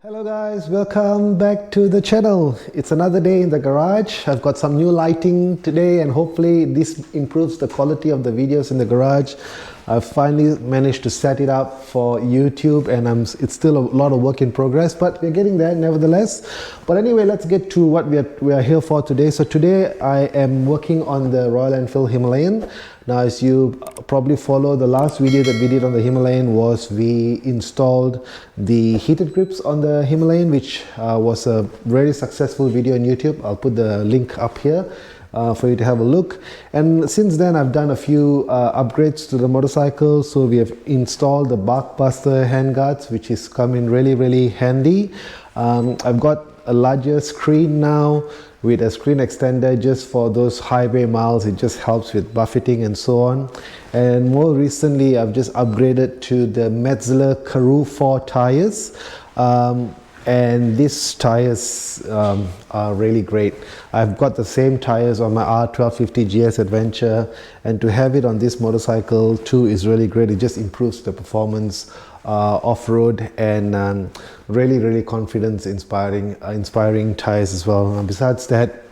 Hello guys, welcome back to the channel. It's another day in the garage. I've got some new lighting today and hopefully this improves the quality of the videos in the garage. I've finally managed to set it up for YouTube and it's still a lot of work in progress, but we're getting there nevertheless. But anyway, let's get to what we are here for today. So today I am working on the Royal Enfield Himalayan. Now, as you probably follow, the last video that we did on the Himalayan was we installed the heated grips on the Himalayan, which was a very successful video on YouTube. I'll put the link up here for you to have a look. And since then, I've done a few upgrades to the motorcycle. So we have installed the bark buster handguards, which is come in really handy. I've got a larger screen now with a screen extender just for those highway miles. It just helps with buffeting and so on. And more recently, I've just upgraded to the Metzeler Karoo 4 tires. And these tires are really great. I've got the same tires on my R1250 GS Adventure, and to have it on this motorcycle too is really great. It just improves the performance off-road and really confidence inspiring tires as well. And besides that,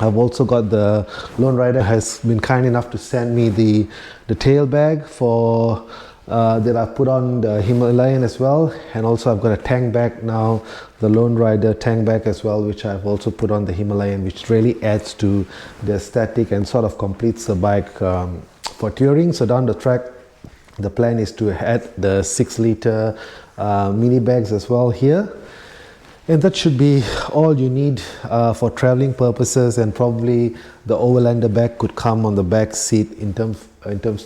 I've also got the Lone Rider has been kind enough to send me the tail bag for that I've put on the Himalayan as well, and also I've got a tank bag now, the Lone Rider tank bag as well, which I've also put on the Himalayan, which really adds to the aesthetic and sort of completes the bike for touring. So down the track, the plan is to add the 6-liter mini bags as well here. And that should be all you need for traveling purposes, and probably the overlander bag could come on the back seat in terms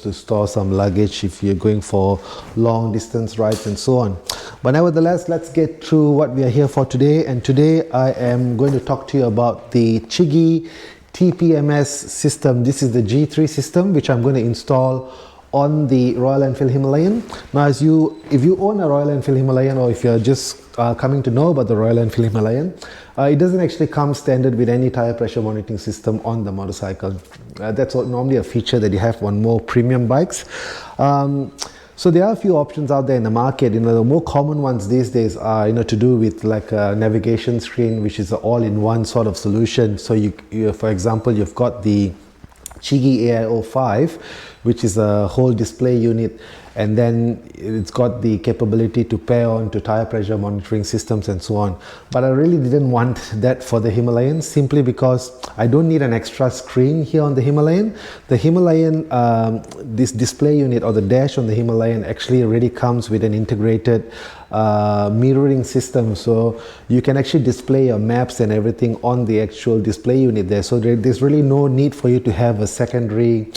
to store some luggage if you're going for long distance rides and so on. But nevertheless, let's get through what we are here for today. And today I am going to talk to you about the Chigee TPMS system. This is the G3 system which I'm going to install on the Royal Enfield Himalayan. Now, if you own a Royal Enfield Himalayan, or if you're just coming to know about the Royal Enfield Himalayan, it doesn't actually come standard with any tire pressure monitoring system on the motorcycle. That's normally a feature that you have on more premium bikes. So there are a few options out there in the market. The more common ones these days are to do with like a navigation screen, which is an all-in-one sort of solution. So you for example, you've got the Chigee AIO5, which is a whole display unit, and then it's got the capability to pair on to tire pressure monitoring systems and so on. But I really didn't want that for the Himalayan, simply because I don't need an extra screen here on the Himalayan. The Himalayan, this display unit or the dash on the Himalayan actually already comes with an integrated mirroring system, so you can actually display your maps and everything on the actual display unit there. So there's really no need for you to have a secondary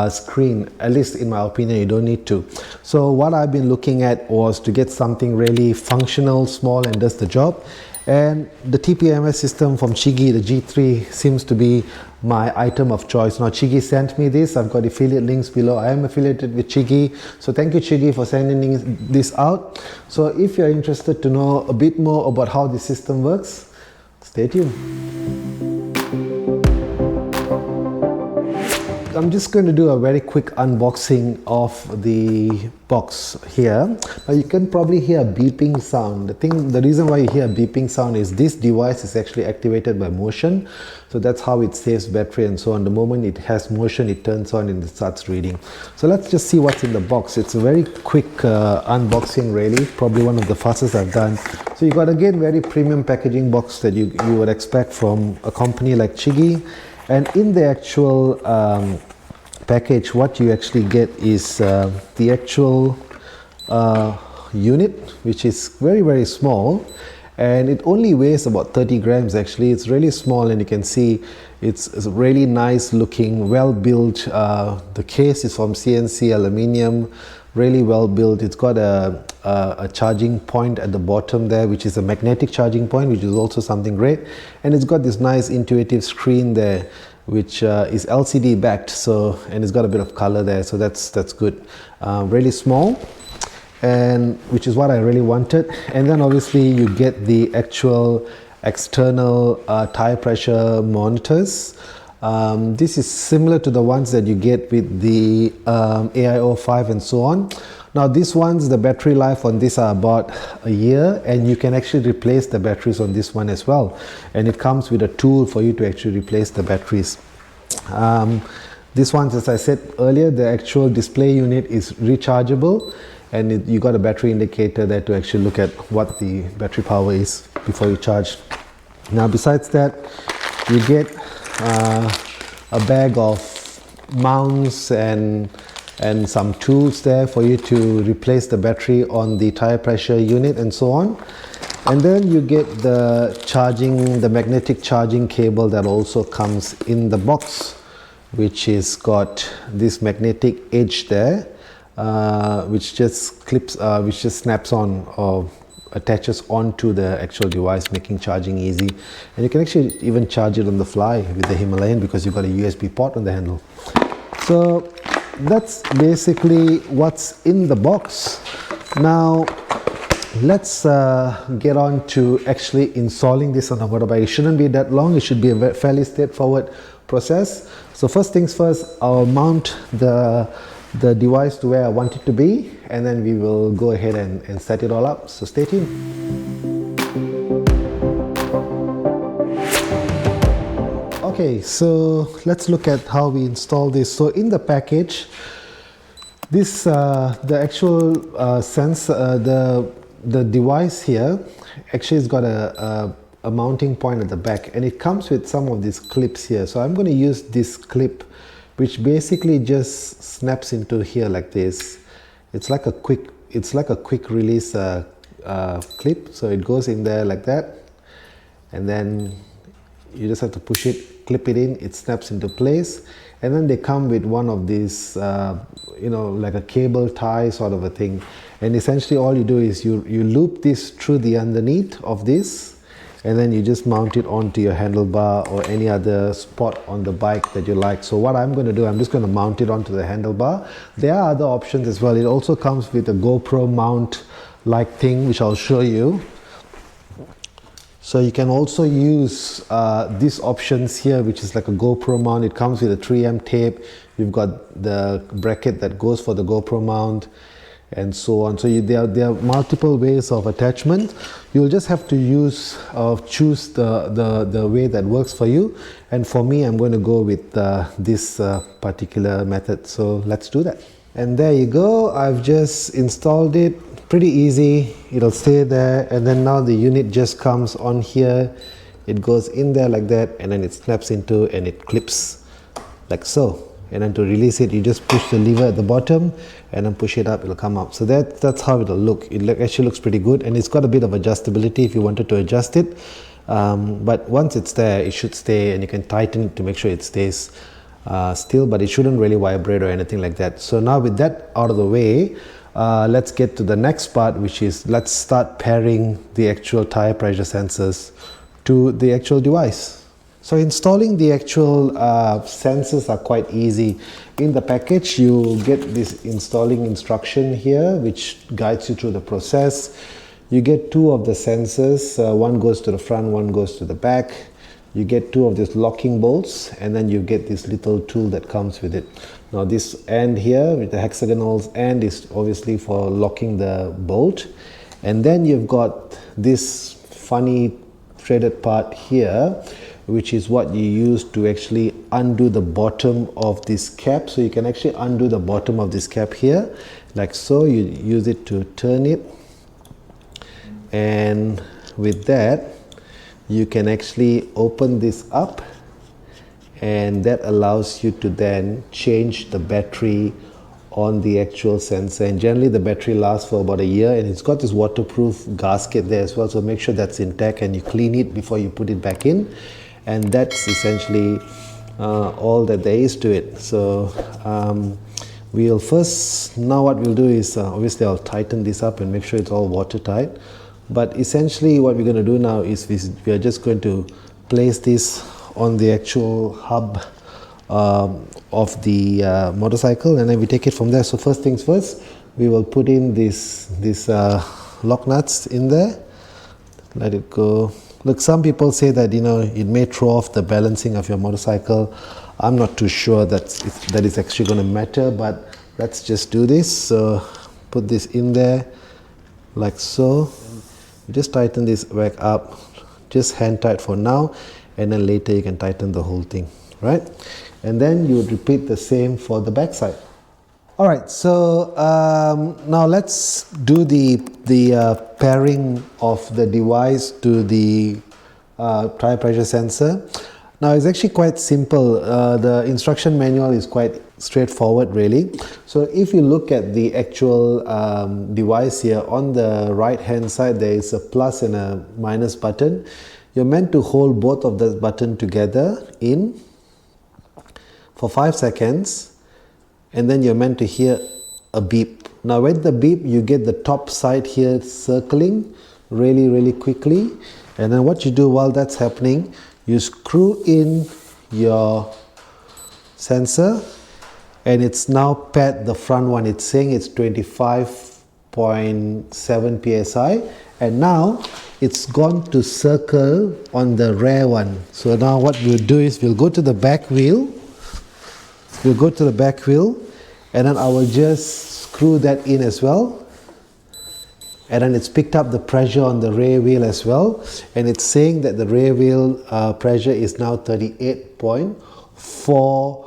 screen. At least in my opinion, you don't need to. So what I've been looking at was to get something really functional, small, and does the job. And the TPMS system from Chigee, the G3, seems to be my item of choice. Now, Chigee sent me this. I've got affiliate links below. I am affiliated with Chigee, so thank you, Chigee, for sending this out. So if you're interested to know a bit more about how the system works, stay tuned. I'm just going to do a very quick unboxing of the box here. Now you can probably hear a beeping sound. The reason why you hear a beeping sound is this device is actually activated by motion. So that's how it saves battery and so on. The moment it has motion, it turns on and it starts reading. So let's just see what's in the box. It's a very quick unboxing, really, probably one of the fastest I've done. So you got, again, very premium packaging box that you would expect from a company like Chigee. And in the actual package, what you actually get is the actual unit, which is very small, and it only weighs about 30 grams actually. It's really small, and you can see it's really nice looking, well built. The case is from CNC aluminium, really well built. It's got a charging point at the bottom there, which is a magnetic charging point, which is also something great. And it's got this nice intuitive screen there, which is LCD backed, so, and it's got a bit of color there, so that's good. Really small, and which is what I really wanted. And then obviously you get the actual external tire pressure monitors. This is similar to the ones that you get with the AIO5 and so on. Now these ones, the battery life on this are about a year, and you can actually replace the batteries on this one as well, and it comes with a tool for you to actually replace the batteries. This one, as I said earlier, the actual display unit is rechargeable, and you got a battery indicator there to actually look at what the battery power is before you charge. Now besides that, you get a bag of mounts and some tools there for you to replace the battery on the tire pressure unit and so on. And then you get the magnetic charging cable that also comes in the box, which is got this magnetic edge there, which just snaps on or attaches onto the actual device, making charging easy. And you can actually even charge it on the fly with the Himalayan because you've got a USB port on the handle. So that's basically what's in the box. Now let's get on to actually installing this on a motorbike. It shouldn't be that long. It should be a fairly straightforward process. So first things first, I'll mount the device to where I want it to be, and then we will go ahead and set it all up. So stay tuned. Okay, so let's look at how we install this. So in the package, this the actual sensor, the device here actually has got a mounting point at the back, and it comes with some of these clips here. So I'm going to use this clip, which basically just snaps into here like this. It's like a quick release clip. So it goes in there like that, and then you just have to push it, clip it in, it snaps into place. And then they come with one of these like a cable tie sort of a thing, and essentially all you do is you loop this through the underneath of this, and then you just mount it onto your handlebar or any other spot on the bike that you like. So what I'm going to do, I'm just going to mount it onto the handlebar. There are other options as well. It also comes with a GoPro mount like thing, which I'll show you. So you can also use these options here, which is like a GoPro mount. It comes with a 3M tape. You've got the bracket that goes for the GoPro mount, and so on. So there are multiple ways of attachment. You'll just have to choose the way that works for you. And for me, I'm going to go with this particular method. So let's do that. And there you go. I've just installed it. Pretty easy. It'll stay there, and then now the unit just comes on here. It goes in there like that, and then it snaps into and it clips like so. And then to release it, you just push the lever at the bottom and then push it up, it'll come up. So that's how it'll look. It actually looks pretty good, and it's got a bit of adjustability if you wanted to adjust it. But once it's there, it should stay, and you can tighten it to make sure it stays still, but it shouldn't really vibrate or anything like that. So now with that out of the way, let's get to the next part, which is let's start pairing the actual tire pressure sensors to the actual device. So installing the actual sensors are quite easy. In the package, you get this installing instruction here, which guides you through the process. You get two of the sensors. One goes to the front, one goes to the back. You get two of these locking bolts, and then you get this little tool that comes with it. Now this end here with the hexagonals end is obviously for locking the bolt, and then you've got this funny threaded part here, which is what you use to actually undo the bottom of this cap. So you can actually undo the bottom of this cap here like so. You use it to turn it, and with that you can actually open this up, and that allows you to then change the battery on the actual sensor. And generally the battery lasts for about a year, and it's got this waterproof gasket there as well, so make sure that's intact and you clean it before you put it back in. And that's essentially all that there is to it. So we'll first, now what we'll do is obviously I'll tighten this up and make sure it's all watertight. But essentially what we're going to do now is we are just going to place this on the actual hub of the motorcycle, and then we take it from there. So first things first, we will put in these lock nuts in there. Let it go. Look, some people say that it may throw off the balancing of your motorcycle. I'm not too sure that is actually going to matter, but let's just do this. So put this in there like so. Just tighten this back up, just hand tight for now, and then later you can tighten the whole thing, right? And then you would repeat the same for the back side. Alright, so now let's do the pairing of the device to the tire pressure sensor. Now it's actually quite simple. The instruction manual is quite straightforward really. So if you look at the actual device here, on the right hand side there is a plus and a minus button. You're meant to hold both of the buttons together in for 5 seconds, and then you're meant to hear a beep. Now with the beep you get the top side here circling really quickly, and then what you do while that's happening, you screw in your sensor, and it's now paired the front one. It's saying it's 25.7 psi, and now it's gone to circle on the rear one. So now what we'll do is we'll go to the back wheel. And then I will just screw that in as well, and then it's picked up the pressure on the rear wheel as well, and it's saying that the rear wheel pressure is now 38.4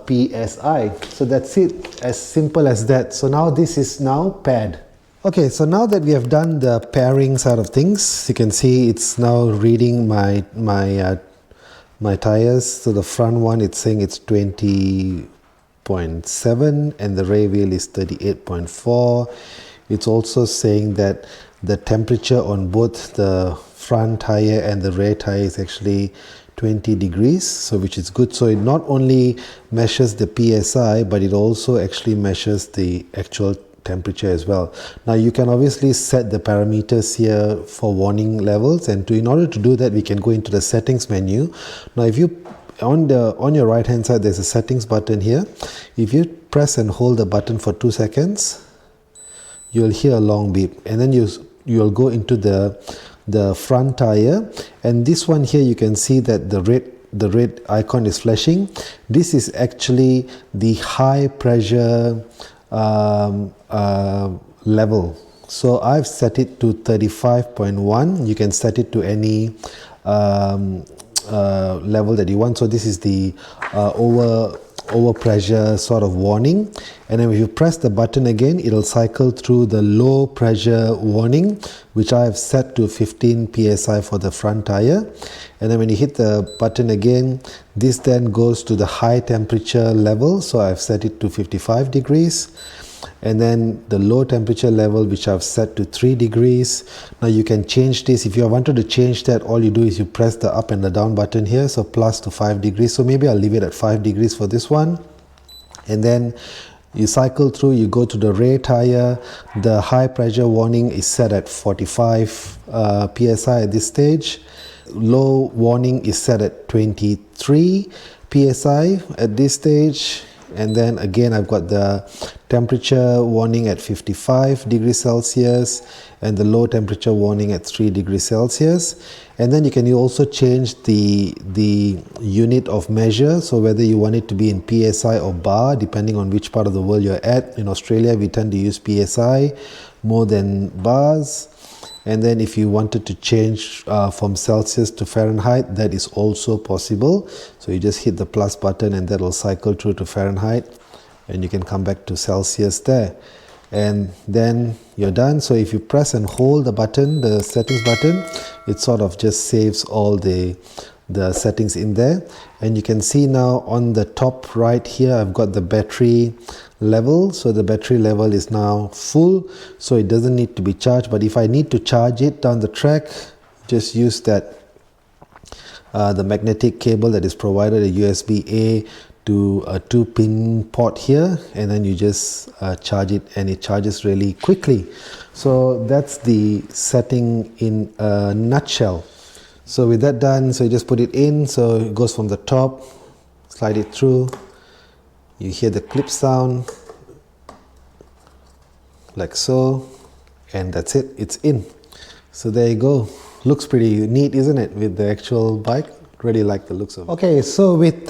psi. So that's it, as simple as that. So now this is now paired. Okay, so now that we have done the pairing side of things, you can see it's now reading my tires. So the front one, it's saying it's 20.7 and the rear wheel is 38.4. It's also saying that the temperature on both the front tire and the rear tire is actually 20 degrees, so which is good. So it not only measures the PSI, but it also actually measures the actual temperature as well. Now you can obviously set the parameters here for warning levels, and in order to do that we can go into the settings menu. Now if you on your right hand side there's a settings button here. If you press and hold the button for 2 seconds, you'll hear a long beep, and then you'll go into the front tire, and this one here you can see that the red icon is flashing. This is actually the high pressure level. So I've set it to 35.1. You can set it to any level that you want. So this is the over pressure sort of warning, and then if you press the button again, it'll cycle through the low pressure warning, which I have set to 15 psi for the front tire. And then when you hit the button again, this then goes to the high temperature level, so I've set it to 55 degrees. And then the low temperature level, which I've set to 3 degrees. Now you can change this. If you wanted to change that, all you do is you press the up and the down button here, so plus to 5 degrees. So maybe I'll leave it at 5 degrees for this one. And then you cycle through, you go to the rear tire. The high pressure warning is set at 45 psi at this stage. Low warning is set at 23 psi at this stage. And then again I've got the temperature warning at 55 degrees Celsius and the low temperature warning at 3 degrees Celsius. And then you can also change the unit of measure, so whether you want it to be in PSI or bar, depending on which part of the world you're at. In Australia we tend to use PSI more than bars. And then if you wanted to change from Celsius to Fahrenheit, that is also possible. So you just hit the plus button and that will cycle through to Fahrenheit, and you can come back to Celsius there. And then you're done. So if you press and hold the button, the settings button, it sort of just saves all the settings in there. And you can see now on the top right here, I've got the battery level. So the battery level is now full, so it doesn't need to be charged. But if I need to charge it down the track, just use that the magnetic cable that is provided, a USB-A to a 2-pin port here, and then you just charge it, and it charges really quickly. So that's the setting in a nutshell. So with that done, so you just put it in, so it goes from the top, slide it through, you hear the clip sound like so, and that's it, it's in. So there you go. Looks pretty neat, isn't it, with the actual bike? Really like the looks of it. Okay, so with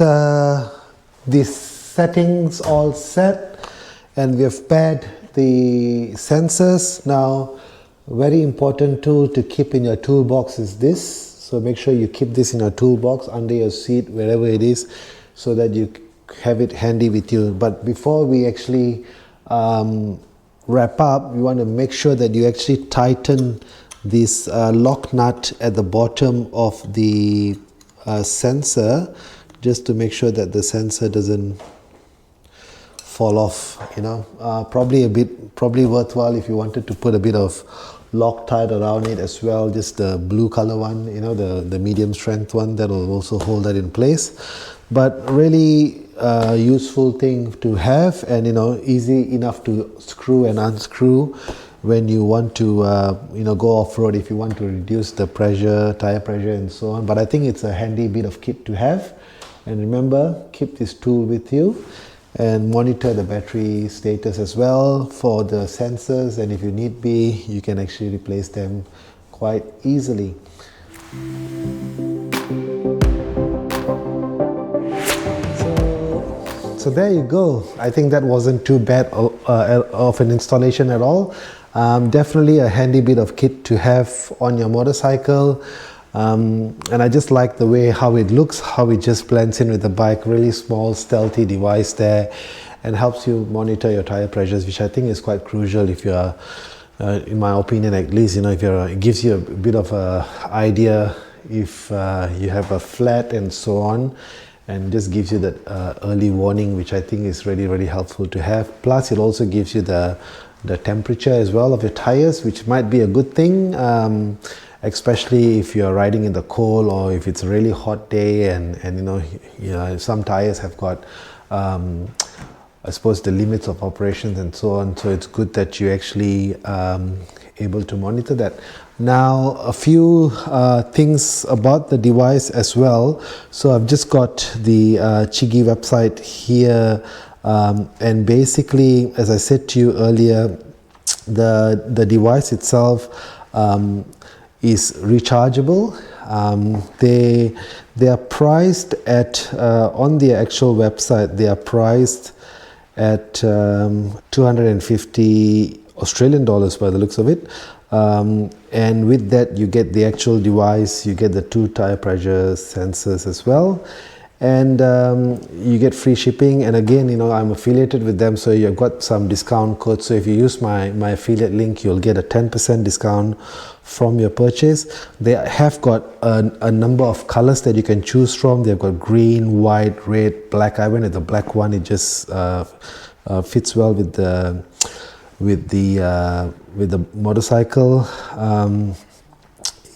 these settings all set, and we have paired the sensors. Now, very important tool to keep in your toolbox is this. So make sure you keep this in your toolbox, under your seat, wherever it is, so that you have it handy with you. But before we actually wrap up, we want to make sure that you actually tighten this lock nut at the bottom of the sensor, just to make sure that the sensor doesn't fall off, probably worthwhile if you wanted to put a bit of Loctite around it as well, just the blue color one, the medium strength one, that will also hold that in place. But really useful thing to have, and easy enough to screw and unscrew when you want to go off-road, if you want to reduce the pressure, tire pressure and so on. But I think it's a handy bit of kit to have. And remember, keep this tool with you and monitor the battery status as well for the sensors, and if you need be, you can actually replace them quite easily. So there you go. I think that wasn't too bad of an installation at all. Definitely a handy bit of kit to have on your motorcycle. And I just like the way how it looks, how it just blends in with the bike. Really small, stealthy device there, and helps you monitor your tire pressures, which I think is quite crucial if you are, in my opinion at least, if you're, it gives you a bit of a idea if you have a flat and so on, and just gives you that early warning, which I think is really, really helpful to have. Plus it also gives you the temperature as well of your tires, which might be a good thing. Especially if you're riding in the cold, or if it's a really hot day, and some tires have got I suppose the limits of operations and so on, so it's good that you actually able to monitor that. Now a few things about the device as well. So I've just got the Chigee website here, and basically, as I said to you earlier, the device itself is rechargeable. They are priced at on the actual website, they are priced at 250 Australian dollars by the looks of it, and with that you get the actual device, you get the 2 tire pressure sensors as well, and you get free shipping. And again, I'm affiliated with them, so you've got some discount codes. So if you use my affiliate link, you'll get a 10% discount from your purchase. They have got a number of colors that you can choose from. They've got green, white, red, black. I went with the black one. It just fits well with the motorcycle.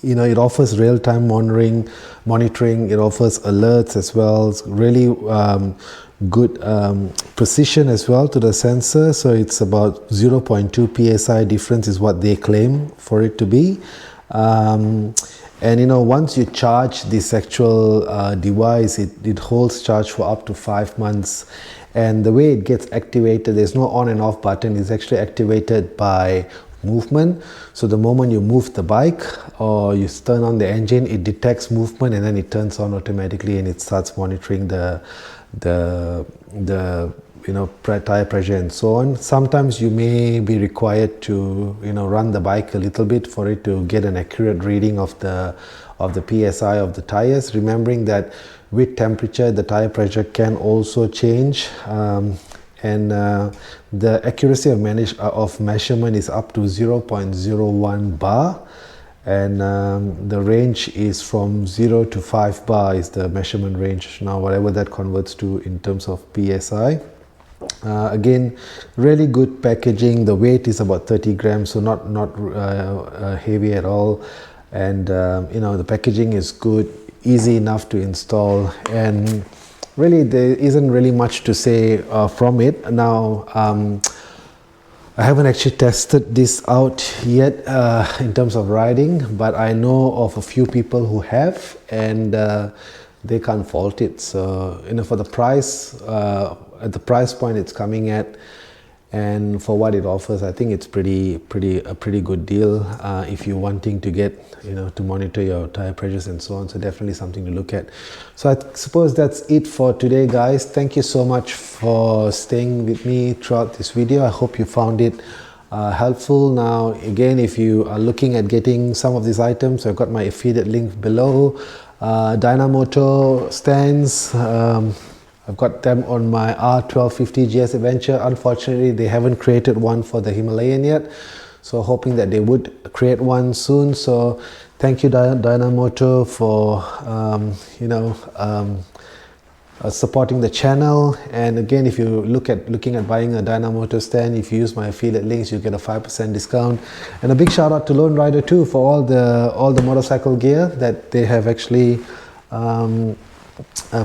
It offers real-time monitoring. It offers alerts as well. It's really good precision as well to the sensor. So it's about 0.2 psi difference is what they claim for it to be. And once you charge this actual device, it holds charge for up to 5 months. And the way it gets activated, there's no on and off button. It's actually activated by movement. So the moment you move the bike or you turn on the engine, it detects movement, and then it turns on automatically, and it starts monitoring the tire pressure and so on. Sometimes you may be required to run the bike a little bit for it to get an accurate reading of the PSI of the tires, remembering that with temperature the tire pressure can also change, and the accuracy of measurement is up to 0.01 bar, and the range is from 0 to 5 bar is the measurement range. Now whatever that converts to in terms of PSI. Again, really good packaging. The weight is about 30 grams, so not heavy at all, and the packaging is good, easy enough to install, and really there isn't really much to say from it. Now I haven't actually tested this out yet in terms of riding, but I know of a few people who have, and they can't fault it. So for the price, at the price point it's coming at, and for what it offers, I think it's a pretty good deal if you're wanting to get, to monitor your tire pressures and so on. So definitely something to look at. So I suppose that's it for today, guys. Thank you so much for staying with me throughout this video. I hope you found it helpful. Now again, if you are looking at getting some of these items, I've got my affiliate link below. Dynamotor stands, I've got them on my R1250 GS Adventure. Unfortunately, they haven't created one for the Himalayan yet, so hoping that they would create one soon. So thank you, Dynamotor, for supporting the channel. And again, if you looking at buying a Dynamotor stand, if you use my affiliate links, you get a 5% discount. And a big shout out to Lone Rider too for all the motorcycle gear that they have actually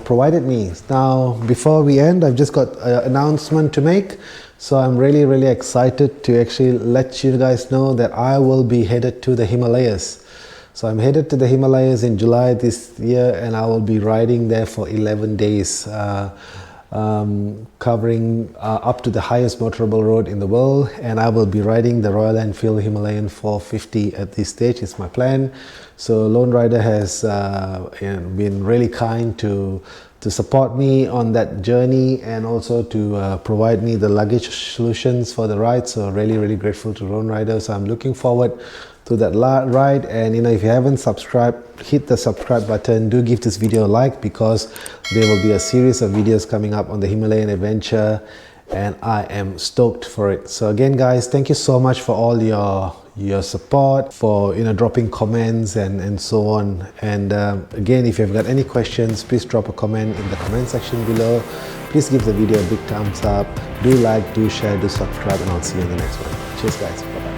provided me. Now before we end, I've just got an announcement to make. So I'm really excited to actually let you guys know that I will be headed to the Himalayas. So I'm headed to the Himalayas in July this year, and I will be riding there for 11 days, covering up to the highest motorable road in the world. And I will be riding the Royal Enfield Himalayan 450 at this stage. It's my plan. So Lone Rider has been really kind to support me on that journey, and also to provide me the luggage solutions for the ride. So really grateful to Lone Rider. So I'm looking forward to that ride. And if you haven't subscribed, hit the subscribe button. Do give this video a like, because there will be a series of videos coming up on the Himalayan adventure, and I am stoked for it. So again, guys, thank you so much for all your support, for dropping comments and so on. And again, if you've got any questions, please drop a comment in the comment section below. Please give the video a big thumbs up. Do like, do share, do subscribe, and I'll see you in the next one. Cheers, guys. Bye bye.